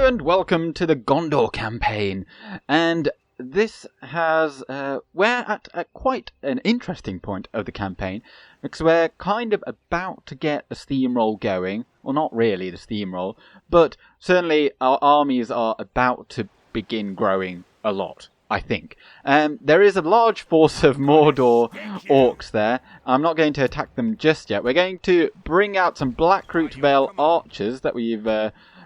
and welcome to the Gondor campaign. And this has, we're at quite an interesting point of the campaign, because we're kind of about to get the steamroll going. Well, not really the steamroll, but certainly our armies are about to begin growing a lot, I think. There is a large force of Mordor orcs there. I'm not going to attack them just yet. We're going to bring out some Blackroot Vale archers that we've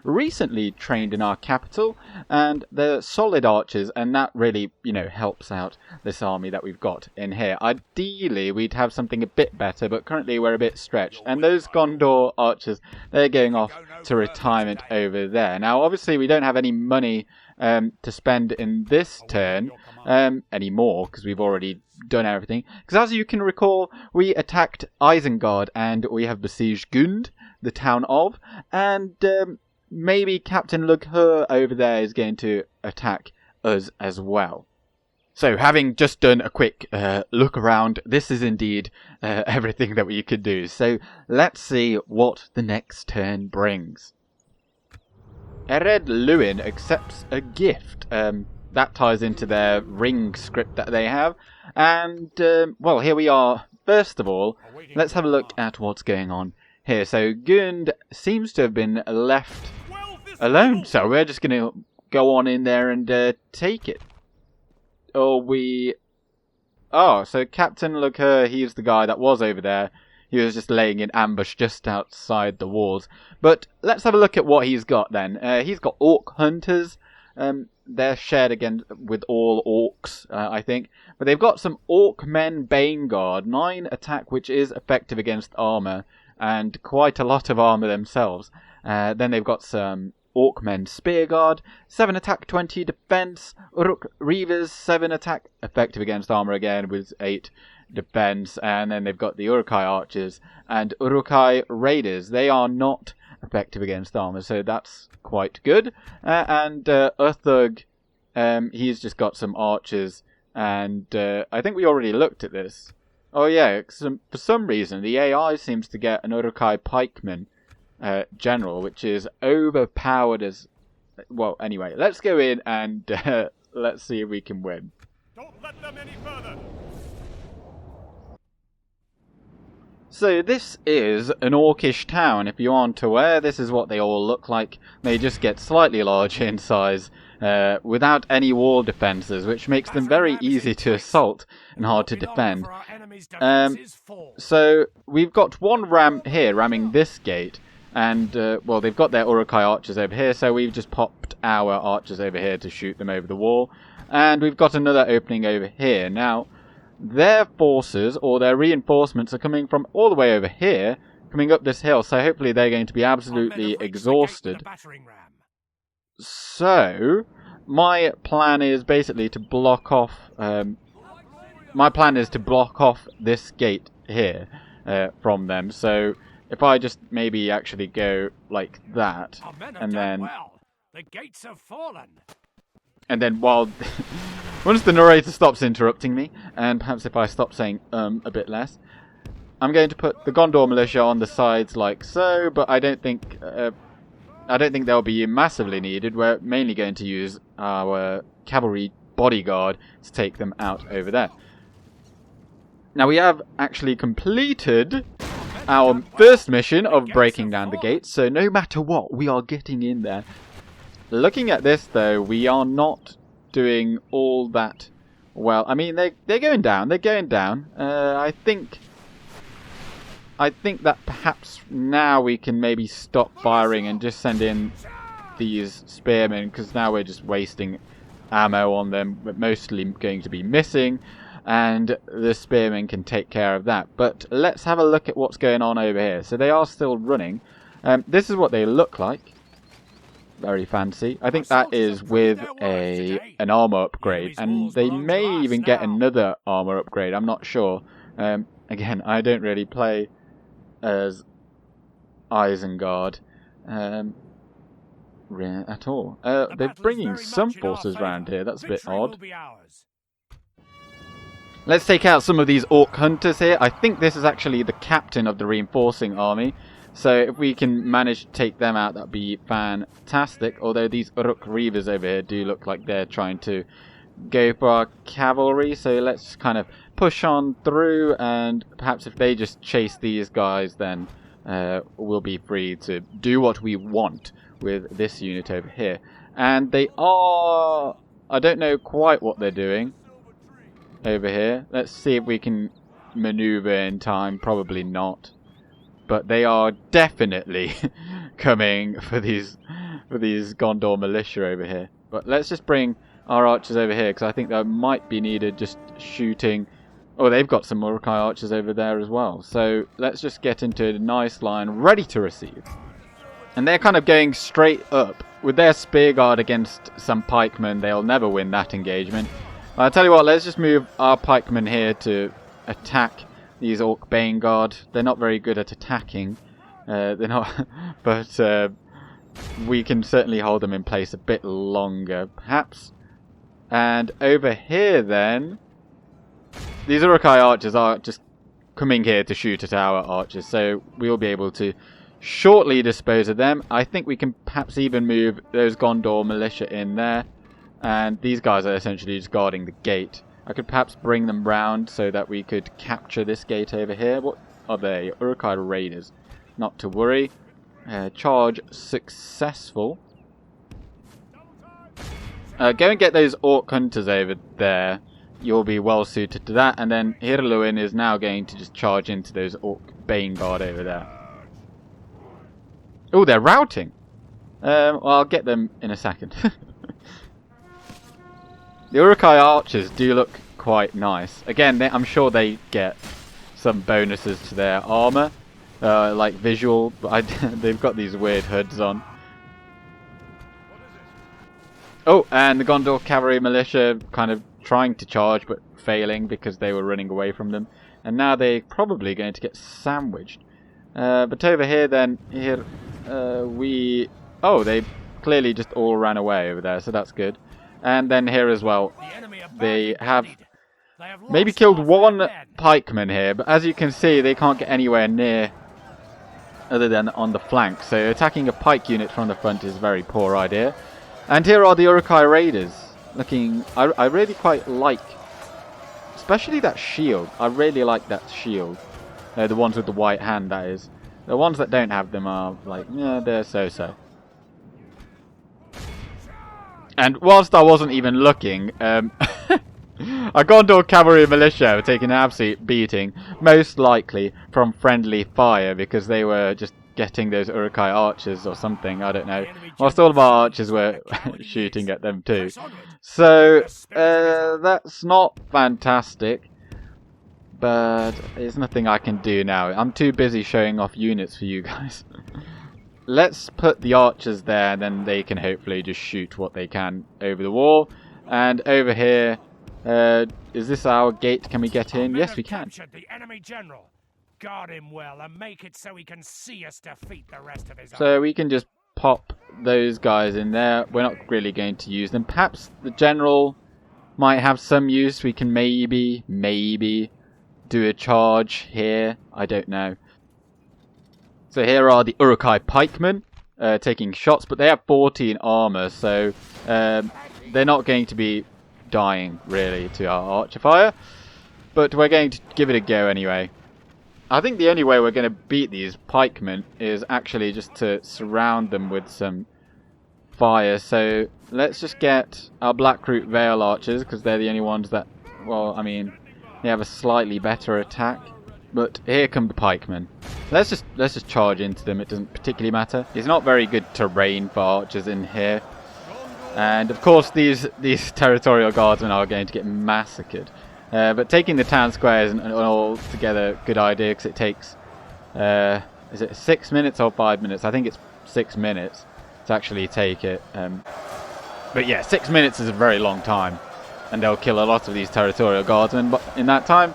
recently trained in our capital, and they're solid archers, and that really, helps out this army that we've got in here. Ideally, we'd have something a bit better, but currently we're a bit stretched. And those Gondor archers, they're going off to retirement over there. Now, obviously, we don't have any money to spend in this turn anymore, because we've already done everything. Because as you can recall, we attacked Isengard, and we have besieged Gynd, the town of, and maybe Captain Uruk-hai over there is going to attack us as well. So, having just done a quick look around, this is indeed everything that we could do. So, let's see what the next turn brings. Hirluin accepts a gift. That ties into their ring script that they have. And, well, here we are. First of all, let's have a look at what's going on here. So, Gooned seems to have been left alone. So, we're just going to go on in there and take it. Oh, so Captain Uruk-hai, he's the guy that was over there. He was just laying in ambush just outside the walls. But let's have a look at what he's got then. He's got orc hunters. They're shared again with all orcs, I think. But they've got some orc men Bane Guard, 9 attack, which is effective against armor, and quite a lot of armor themselves. Then they've got some orc men Spear Guard, 7 attack, 20 defense. Uruk Reavers, 7 attack, effective against armor again with 8 defense. And then they've got the Uruk-hai archers and Uruk-hai raiders. They are not effective against armor, so that's quite good. And Uthug, he's just got some archers, and I think we already looked at this. Oh yeah, for some reason the AI seems to get an Uruk-hai pikeman general, which is overpowered as well. Anyway, let's go in and let's see if we can win. Don't let them any further. So this is an orcish town. If you aren't aware, this is what they all look like. They just get slightly larger in size without any wall defences, which makes them very easy to assault and hard to defend. So we've got one ram here ramming this gate, and well, they've got their Uruk-hai archers over here, so we've just popped our archers over here to shoot them over the wall. And we've got another opening over here. Now, their forces, or their reinforcements, are coming from all the way over here, coming up this hill, so hopefully they're going to be absolutely exhausted. So, my plan is basically to block off, this gate here from them. So, if I just maybe actually go like that, and then the gates have fallen. And then once the narrator stops interrupting me, and perhaps if I stop saying a bit less, I'm going to put the Gondor militia on the sides like so, but I don't think they'll be massively needed. We're mainly going to use our cavalry bodyguard to take them out over there. Now we have actually completed our first mission of breaking down the gates, so no matter what, we are getting in there. Looking at this, though, we are not doing all that well. I mean, they're going down. They're going down. I think that perhaps now we can maybe stop firing and just send in these spearmen, because now we're just wasting ammo on them. We're mostly going to be missing, and the spearmen can take care of that. But let's have a look at what's going on over here. So they are still running. This is what they look like. Very fancy. I think that is with an armor upgrade, and they may even get another armor upgrade. I'm not sure. Again, I don't really play as Isengard at all. They're bringing some forces around here. That's a bit odd. Let's take out some of these orc hunters here. I think this is actually the captain of the reinforcing army. So if we can manage to take them out, that'd be fantastic. Although these Uruk reavers over here do look like they're trying to go for our cavalry. So let's kind of push on through, and perhaps if they just chase these guys, then we'll be free to do what we want with this unit over here. And they are... I don't know quite what they're doing over here. Let's see if we can maneuver in time. Probably not. But they are definitely coming for these Gondor militia over here. But let's just bring our archers over here, because I think that might be needed just shooting. Oh, they've got some Uruk-hai archers over there as well. So let's just get into a nice line, ready to receive. And they're kind of going straight up. With their spear guard against some pikemen, they'll never win that engagement. I'll tell you what, let's just move our pikemen here to attack these Orc Bane Guard. They're not very good at attacking. They're not, but we can certainly hold them in place a bit longer, perhaps. And over here, then, these Uruk-hai archers are just coming here to shoot at our archers, so we'll be able to shortly dispose of them. I think we can perhaps even move those Gondor militia in there, and these guys are essentially just guarding the gate. I could perhaps bring them round so that we could capture this gate over here. What are they? Uruk-hai raiders. Not to worry. Charge successful. Go and get those orc hunters over there. You'll be well suited to that. And then Hirluin is now going to just charge into those orc bane guard over there. Oh, they're routing. Well, I'll get them in a second. The Uruk-hai archers do look quite nice. Again, I'm sure they get some bonuses to their armor, like visual. But they've got these weird hoods on. Oh, and the Gondor cavalry militia kind of trying to charge but failing because they were running away from them. And now they're probably going to get sandwiched. But over here then, oh, they clearly just all ran away over there, so that's good. And then here as well, they have maybe killed one pikeman here, but as you can see, they can't get anywhere near other than on the flank. So attacking a pike unit from the front is a very poor idea. And here are the Uruk-hai raiders. Looking, I really quite like, especially that shield. I really like that shield. The ones with the white hand, that is. The ones that don't have them are like, yeah, they're so-so. And whilst I wasn't even looking, a Gondor cavalry militia were taking an absolute beating, most likely from friendly fire, because they were just getting those Uruk-hai archers or something, I don't know. Whilst all of our archers were shooting at them too. So, that's not fantastic. But there's nothing I can do now. I'm too busy showing off units for you guys. Let's put the archers there, and then they can hopefully just shoot what they can over the wall. And over here, is this our gate? Can we get in? Yes, we can. The enemy general. Guard him well and make it so he can see us defeat the rest of his So we can just pop those guys in there. We're not really going to use them. Perhaps the general might have some use. We can maybe do a charge here. I don't know. So here are the Uruk-hai pikemen taking shots, but they have 14 armor, so they're not going to be dying really to our archer fire. But we're going to give it a go anyway. I think the only way we're going to beat these pikemen is actually just to surround them with some fire. So let's just get our Blackroot Vale archers, because they're the only ones that, well, I mean, they have a slightly better attack. But here come the pikemen. Let's just charge into them. It doesn't particularly matter. It's not very good terrain for archers in here. And of course these territorial guardsmen are going to get massacred. But taking the town square is an altogether good idea, because it takes, is it 6 minutes or 5 minutes? I think it's 6 minutes to actually take it. But yeah, 6 minutes is a very long time, and they'll kill a lot of these territorial guardsmen. But in that time,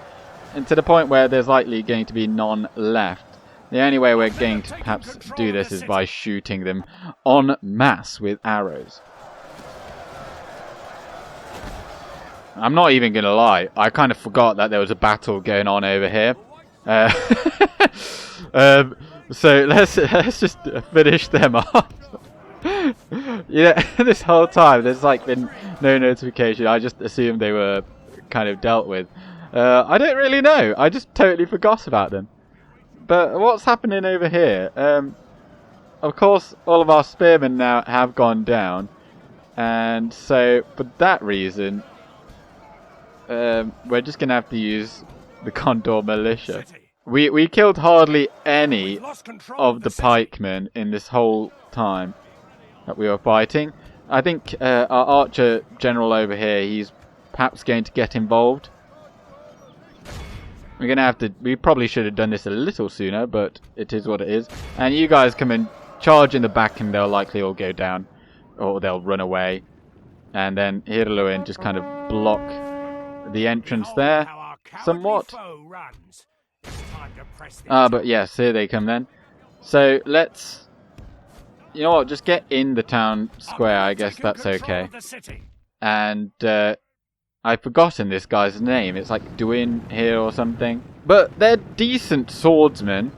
and to the point where there's likely going to be none left. The only way we're going to perhaps do this is by shooting them en masse with arrows. I'm not even going to lie. I kind of forgot that there was a battle going on over here. Uh, so let's just finish them off. Yeah, this whole time there's like been no notification. I just assumed they were kind of dealt with. I don't really know. I just totally forgot about them. But what's happening over here? Of course, all of our spearmen now have gone down. And so, for that reason, we're just going to have to use the Gondor militia. We killed hardly any of the pikemen in this whole time that we were fighting. I think our archer general over here, he's perhaps going to get involved. We're going to have to... We probably should have done this a little sooner, but it is what it is. And you guys come and charge in the back and they'll likely all go down. Or they'll run away. And then Hirluin just kind of block the entrance there. Somewhat. But yes, here they come then. So let's... You know what, just get in the town square, I guess that's okay. And I've forgotten this guy's name. It's like Duin here or something. But they're decent swordsmen.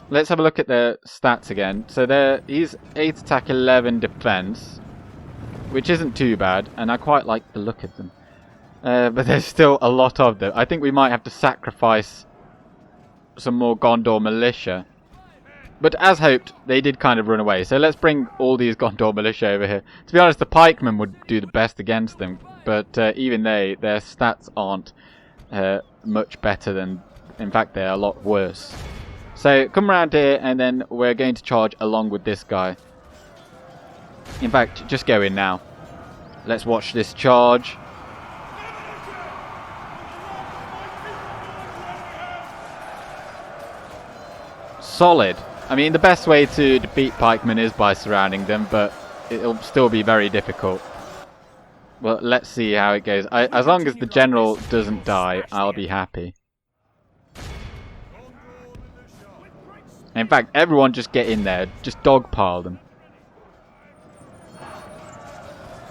Let's have a look at their stats again. So he's 8 attack, 11 defense, which isn't too bad, and I quite like the look of them. But there's still a lot of them. I think we might have to sacrifice some more Gondor militia. But as hoped, they did kind of run away. So let's bring all these Gondor militia over here. To be honest, the pikemen would do the best against them. But even their stats aren't much better than... In fact, they're a lot worse. So come around here and then we're going to charge along with this guy. In fact, just go in now. Let's watch this charge. Solid. I mean, the best way to defeat pikemen is by surrounding them, but it'll still be very difficult. Well, let's see how it goes. As long as the general doesn't die, I'll be happy. In fact, everyone just get in there. Just dogpile them.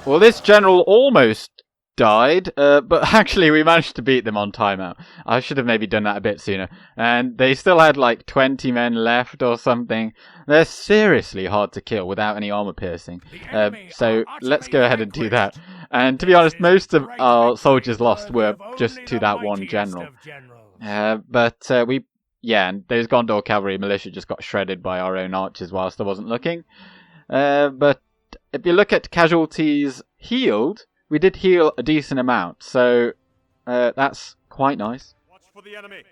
Well, this general almost died, but actually we managed to beat them on timeout. I should have maybe done that a bit sooner. And they still had like 20 men left or something. They're seriously hard to kill without any armor piercing. So let's go ahead and do that. And to be honest, most of our soldiers lost were just to that one general. Yeah, and those Gondor cavalry militia just got shredded by our own archers whilst I wasn't looking. But if you look at casualties healed, we did heal a decent amount, so that's quite nice. Watch for the enemy.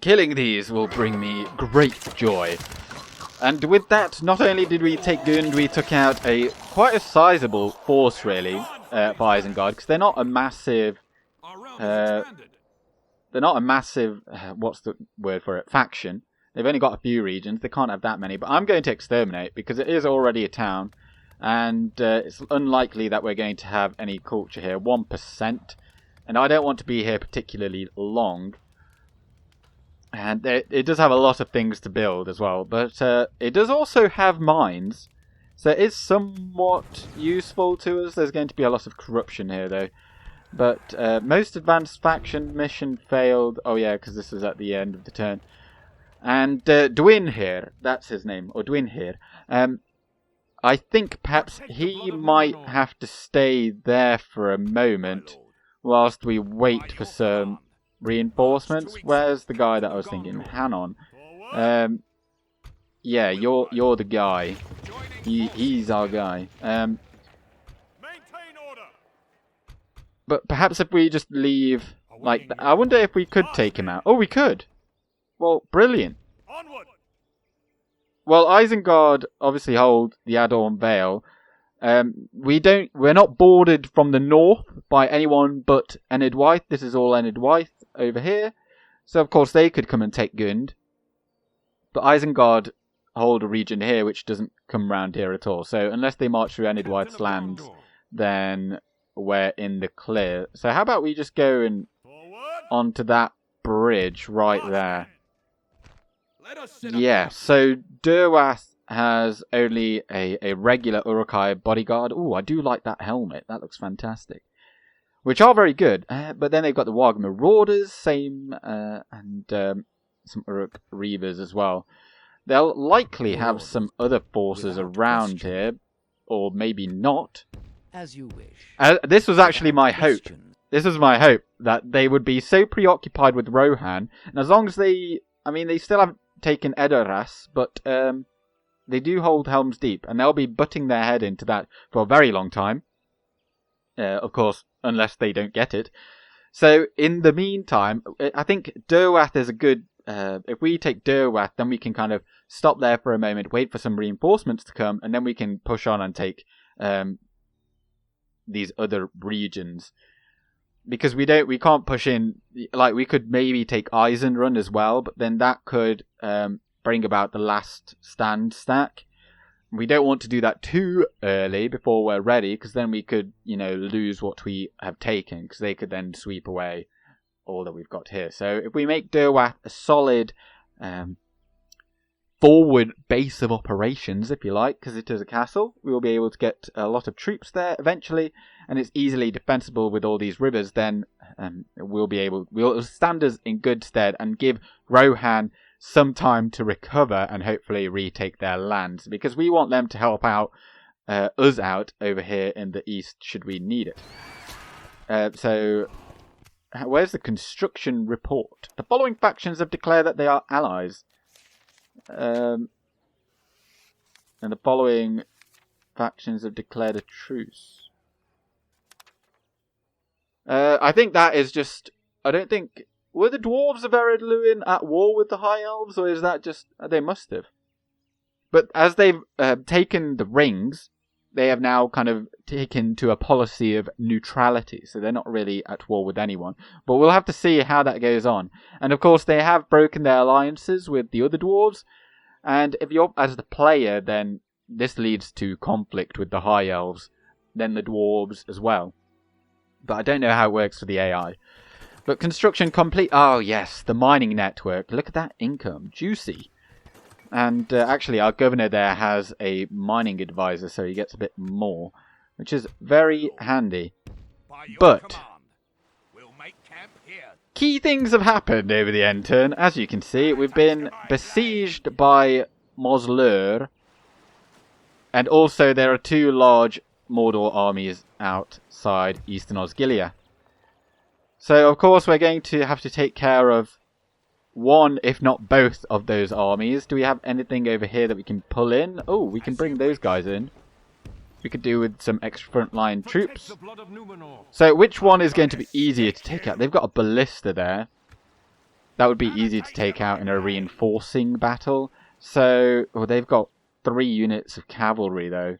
Killing these will bring me great joy. And with that, not only did we take Gynd, we took out quite a sizable force, really, for Isengard, because they're not a massive... They're not a massive, what's the word for it, faction. They've only got a few regions. They can't have that many. But I'm going to exterminate because it is already a town. And it's unlikely that we're going to have any culture here. 1%. And I don't want to be here particularly long. And it does have a lot of things to build as well. But it does also have mines. So it is somewhat useful to us. There's going to be a lot of corruption here though. But most advanced faction mission failed. Oh yeah, because this is at the end of the turn. And Duin here, that's his name, or Duin here. I think perhaps he might have to stay there for a moment whilst we wait for some reinforcements. Where's the guy that I was thinking? Hanon. Yeah, you're the guy. He's our guy. But perhaps if we just leave like that. I wonder if we could take him out. Oh, we could. Well, brilliant. Well, Isengard obviously hold the Adorn Vale. We're not bordered from the north by anyone but Enid Wyth. This is all Enid Wyth over here. So of course they could come and take Gynd. But Isengard hold a region here which doesn't come round here at all. So unless they march through Enid Wyth's lands, then we're in the clear. So how about we just go and onto that bridge right there. Yeah, so Durwath has only a regular Uruk-hai bodyguard. Ooh, I do like that helmet. That looks fantastic. which are very good. But then they've got the Warg Marauders, same, and some Uruk Reavers as well. They'll likely have some other forces around here, or maybe not. As you wish. This was actually my hope. This was my hope, that they would be so preoccupied with Rohan, and as long as they still haven't taken Edoras, but they do hold Helm's Deep, and they'll be butting their head into that for a very long time. Of course, unless they don't get it. So, in the meantime, I think Derwath is a good... if we take Derwath, then we can kind of stop there for a moment, wait for some reinforcements to come, and then we can push on and take these other regions. Because we can't push in, like, we could maybe take Eisenrun as well, but then that could bring about the last stand stack. We don't want to do that too early before we're ready, because then we could, lose what we have taken, because they could then sweep away all that we've got here. So if we make Derwath a solid forward base of operations, if you like, because it is a castle, we will be able to get a lot of troops there eventually, and it's easily defensible with all these rivers. Then we'll stand us in good stead and give Rohan some time to recover and hopefully retake their lands, because we want them to help out us out over here in the east should we need it. So where's the construction report? The following factions have declared that they are allies. And the following factions have declared a truce. I think that is just... I don't think... Were the dwarves of Hirluin at war with the High Elves, or is that just... They must have. But as they've taken the rings, they have now kind of taken to a policy of neutrality, so they're not really at war with anyone. But we'll have to see how that goes on. And of course, they have broken their alliances with the other dwarves, and if you're, as the player, then this leads to conflict with the High Elves, then the dwarves as well. But I don't know how it works for the AI. But construction complete. Oh yes, the mining network. Look at that income. Juicy. And actually our governor there has a mining advisor, so he gets a bit more, which is very handy. But key things have happened over the end turn. As you can see, we've been besieged by Moslur, and also there are two large Mordor armies outside Eastern Osgiliath. So of course we're going to have to take care of one, if not both, of those armies. Do we have anything over here that we can pull in? Oh, we can bring those guys in. We could do with some extra frontline troops. So which one is going to be easier to take out? They've got a ballista there. That would be easy to take out in a reinforcing battle. So, they've got 3 units of cavalry though.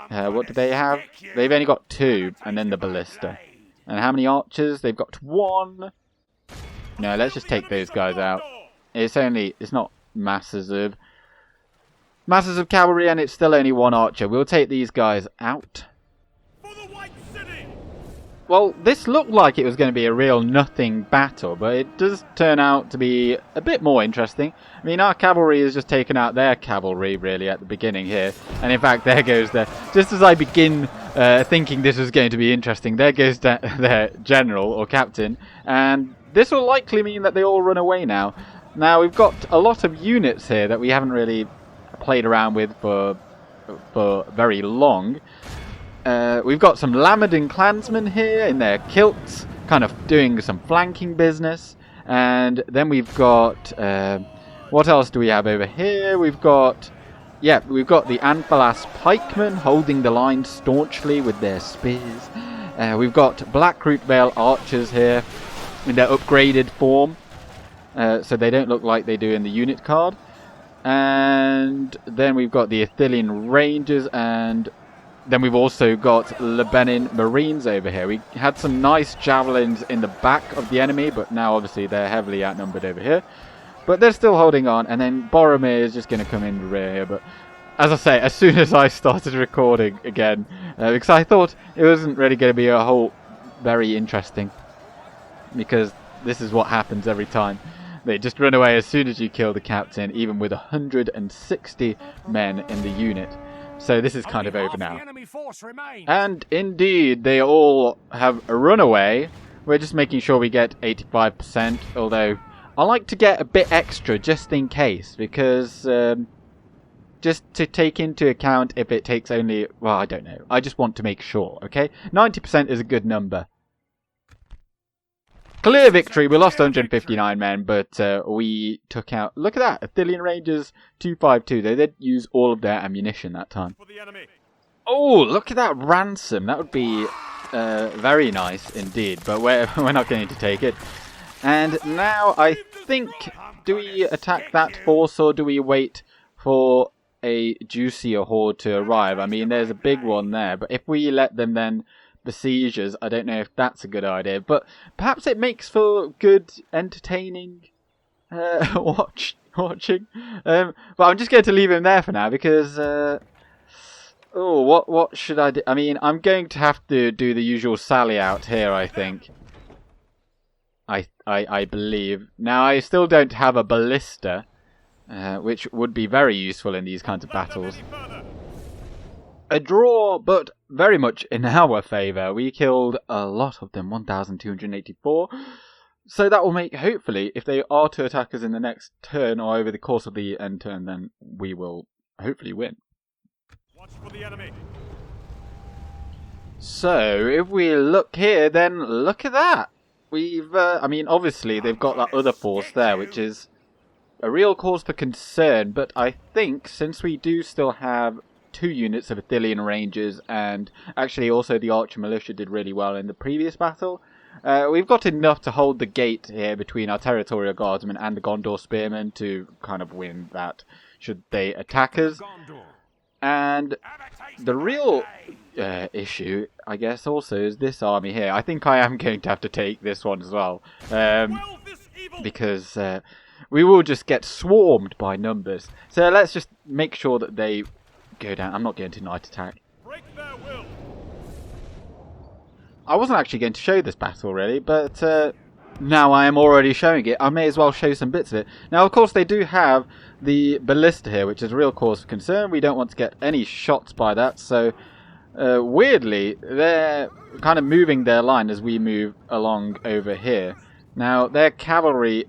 What do they have? They've only got 2, and then the ballista. And how many archers? They've got 1. No, let's just take those guys out. It's not masses of cavalry, and it's still only 1 archer. We'll take these guys out. Well, this looked like it was going to be a real nothing battle, but it does turn out to be a bit more interesting. I mean, our cavalry has just taken out their cavalry, really, at the beginning here. And in fact, there goes their... Just as I begin thinking this was going to be interesting, there goes their general, or captain. And this will likely mean that they all run away now. Now, we've got a lot of units here that we haven't really played around with for very long. We've got some Lamadin clansmen here in their kilts, kind of doing some flanking business. And then we've got... what else do we have over here? We've got the Anfalas pikemen holding the line staunchly with their spears. We've got Blackroot Vale archers here in their upgraded form. So they don't look like they do in the unit card. And then we've got the Ithilien Rangers, and then we've also got Lebanon Marines over here. We had some nice javelins in the back of the enemy, but now obviously they're heavily outnumbered over here. But they're still holding on, and then Boromir is just going to come in the rear here. But as I say, as soon as I started recording again, because I thought it wasn't really going to be a whole very interesting, because this is what happens every time. They just run away as soon as you kill the captain, even with 160 men in the unit. So this is kind of over now. The enemy force remains. And indeed, they all have run away. We're just making sure we get 85%, although I like to get a bit extra just in case, because just to take into account if it takes only, well, I don't know. I just want to make sure, okay? 90% is a good number. Clear victory. We lost 159 men, but we took out... Look at that. Ithilien Rangers 252. They did use all of their ammunition that time. Oh, look at that ransom. That would be very nice indeed, but we're not going to take it. And now I think... Do we attack that force, or do we wait for a juicier horde to arrive? I mean, there's a big one there, but if we let them then... besiegers, I don't know if that's a good idea, but perhaps it makes for good, entertaining watching. But I'm just going to leave him there for now because, what should I do? I mean, I'm going to have to do the usual sally out here, I think. I believe. Now, I still don't have a ballista, which would be very useful in these kinds of battles. A draw, but very much in our favour. We killed a lot of them, 1,284. So that will make, hopefully, if they are to attack us in the next turn or over the course of the end turn, then we will hopefully win. Watch for the enemy. So, if we look here, then look at that. We've, I mean, obviously they've got that other force there, which is a real cause for concern. But I think, since we do still have 2 units of Ithilien Rangers, and actually also the Archer Militia did really well in the previous battle. We've got enough to hold the gate here between our Territorial Guardsmen and the Gondor Spearmen to kind of win that, should they attack us. And the real issue, I guess, also is this army here. I think I am going to have to take this one as well, because we will just get swarmed by numbers. So let's just make sure that they go down. I'm not going to night attack. I wasn't actually going to show this battle really, but now I am already showing it. I may as well show some bits of it. Now, of course, they do have the ballista here, which is a real cause for concern. We don't want to get any shots by that, so weirdly, they're kind of moving their line as we move along over here. Now, their cavalry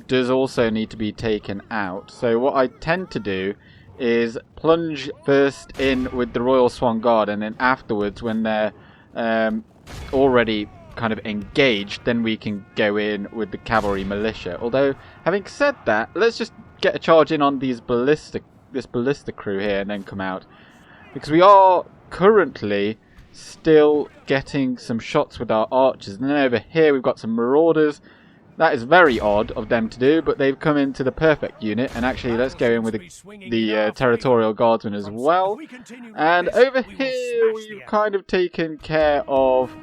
does also need to be taken out, so what I tend to do is plunge first in with the Royal Swan Guard, and then afterwards, when they're already kind of engaged, then we can go in with the cavalry militia. Although, having said that, let's just get a charge in on this ballista crew here and then come out, because we are currently still getting some shots with our archers. And then over here we've got some marauders. That is very odd of them to do, but they've come into the perfect unit. And actually, let's go in with the Territorial Guardsmen as well. And over here, we've kind of taken care of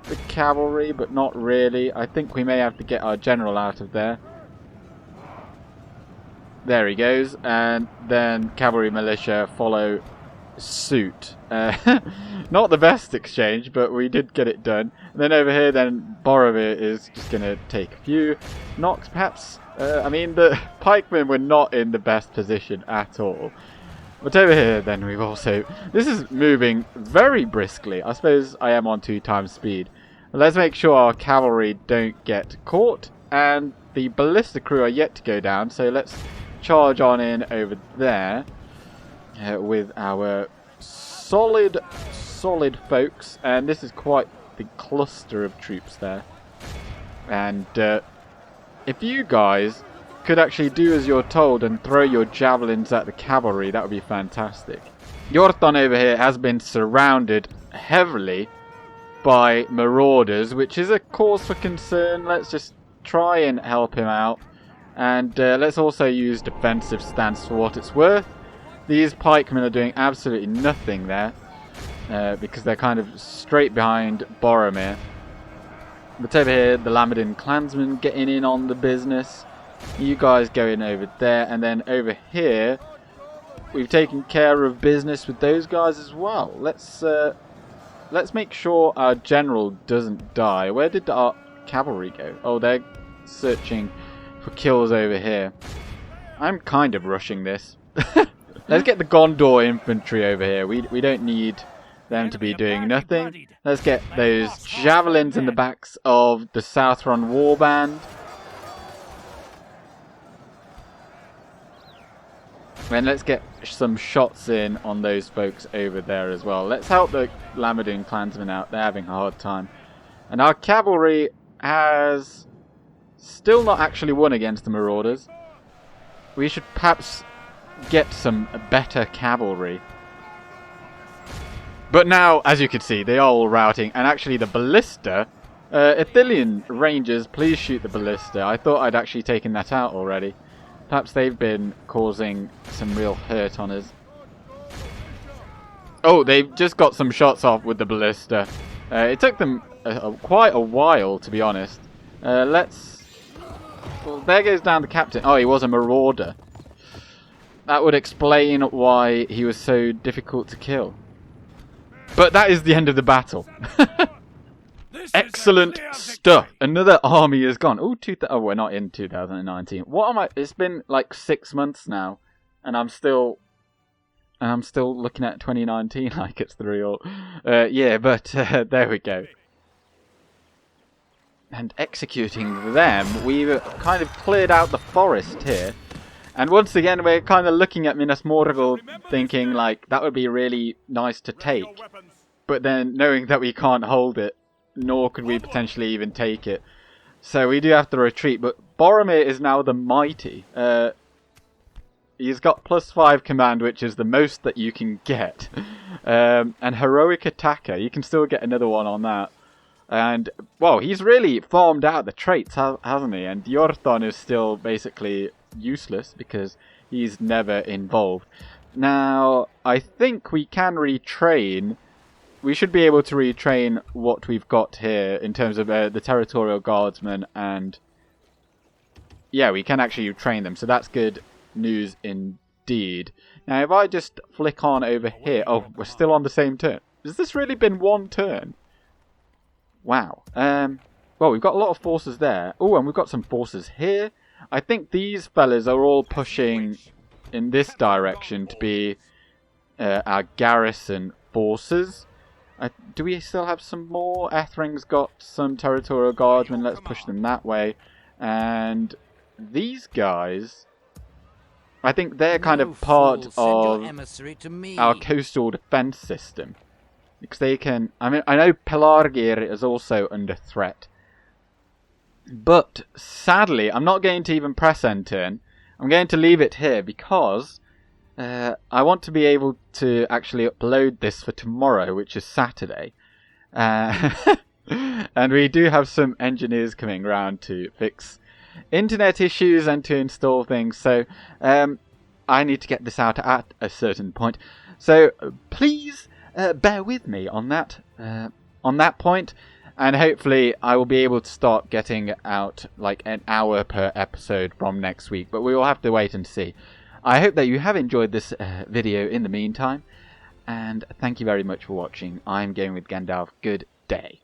the cavalry, but not really. I think we may have to get our general out of there. There he goes. And then cavalry militia follow suit. Not the best exchange, but we did get it done. And then over here, then Boromir is just going to take a few knocks, perhaps. I mean, the pikemen were not in the best position at all. But over here, then we've also... This is moving very briskly. I suppose I am on 2 times speed. But let's make sure our cavalry don't get caught. And the ballista crew are yet to go down, so let's charge on in over there. With our solid folks, and this is quite the cluster of troops there. And if you guys could actually do as you're told and throw your javelins at the cavalry, that would be fantastic. Yorton over here has been surrounded heavily by marauders, which is a cause for concern. Let's just try and help him out, and let's also use defensive stance for what it's worth. These pikemen are doing absolutely nothing there, because they're kind of straight behind Boromir. But over here, the Lamadin clansmen getting in on the business. You guys go in over there, and then over here, we've taken care of business with those guys as well. Let's make sure our general doesn't die. Where did our cavalry go? Oh, they're searching for kills over here. I'm kind of rushing this. Let's get the Gondor infantry over here. We don't need them to be doing nothing. Let's get those javelins in the backs of the Southron warband. And let's get some shots in on those folks over there as well. Let's help the Lamadun clansmen out. They're having a hard time. And our cavalry has still not actually won against the Marauders. We should perhaps get some better cavalry. But now, as you can see, they are all routing. And actually the ballista, Ithilien Rangers, please shoot the ballista. I thought I'd actually taken that out already. Perhaps they've been causing some real hurt on us. Oh, they've just got some shots off with the ballista. It took them quite a while, to be honest. Well, there goes down the captain. Oh, he was a marauder. That would explain why he was so difficult to kill. But that is the end of the battle. Excellent stuff. Another army is gone. Oh, we're not in 2019. What am I? It's been like 6 months now, and I'm still looking at 2019 like it's the real. Yeah, but there we go. And executing them, we've kind of cleared out the forest here. And once again, we're kind of looking at Minas Morgul, thinking like that would be really nice to take, but then knowing that we can't hold it. Nor could we potentially even take it. So we do have to retreat. But Boromir is now the mighty. He's got +5 command, which is the most that you can get. And heroic attacker. You can still get another one on that. And, well, he's really farmed out the traits, hasn't he? And Yorthon is still basically useless because he's never involved. Now, I think we can retrain. We should be able to retrain what we've got here in terms of the territorial guardsmen, and yeah, we can actually train them, so that's good news indeed. Now, if I just flick on over here, oh, we're still on the same turn. Has this really been one turn? Wow. Well, we've got a lot of forces there. Oh, and we've got some forces here. I think these fellas are all pushing in this direction to be our garrison forces. Do we still have some more? Ethering's got some territorial guardsmen. Let's push them that way. And these guys, I think they're kind of part of our coastal defense system. Because they can... I mean, I know Pelargir is also under threat. But, sadly, I'm not going to even press enter. I'm going to leave it here because... I want to be able to actually upload this for tomorrow, which is Saturday. And we do have some engineers coming around to fix internet issues and to install things. So I need to get this out at a certain point. So please bear with me on that point. And hopefully I will be able to start getting out like an hour per episode from next week. But we will have to wait and see. I hope that you have enjoyed this video in the meantime, and thank you very much for watching. I'm Going with Gandalf. Good day.